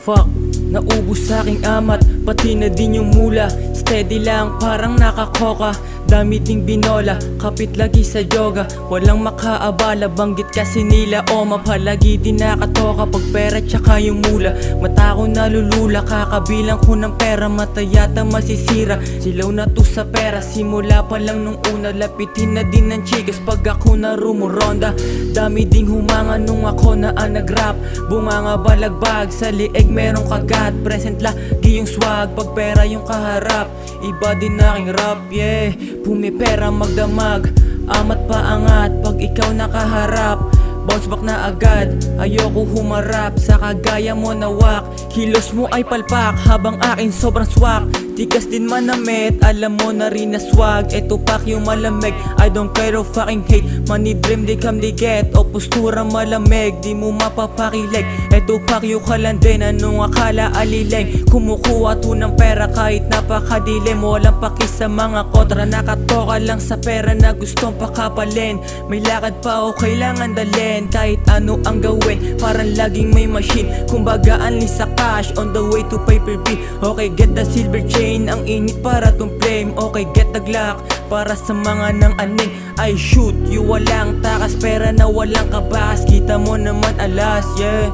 Fuck, naubos sa aking amat, pati na din yung mula. Steady lang, parang nakakoka. Dami ding binola, kapit lagi sa yoga. Walang makaabala, banggit kasi nila o mapalagi din nakatoka. Pag pera tsaka yung mula, mata ko nalulula. Kakabilang ko ng pera, mata yata masisira. Silaw na to sa pera, simula pa lang nung una. Lapitin na din ng chikas pag ako na rumuronda. Dami ding humanga nung ako na nagrap. Bunganga balagbag, sa lieg merong kagat. Present lagi yung swag, pag pera yung kaharap. Iba din aking rap, yeah. Pumipera magdamag, amat paangat. Pag ikaw nakaharap, bounce back na agad. Ayoko humarap sa kagaya mo na wak. Kilos mo ay palpak, habang akin sobrang swak. Tikas din manamit, alam mo na rin na swag. Eto pak yung malamig, I don't care or fucking hate. Money dream di kam di get, o postura malamig, di mo mapapakilig. Eto pak yung kalandin, anong akala alileng. Kumukuha to ng pera kahit napakadilim. Walang paki sa mga kontra, nakatoka lang sa pera na gustong pakapalin. May lakad pa o kailangan dalhin, kahit ano ang gawin, parang laging may machine. Kumbaga unli sa cash, on the way to paper bill. Okay, get the silver chain, ang init para tong flame. Okay, get the Glock, para sa mga nang aning. I shoot you, walang takas, pera na walang kabakas. Kita mo naman alas, yeah.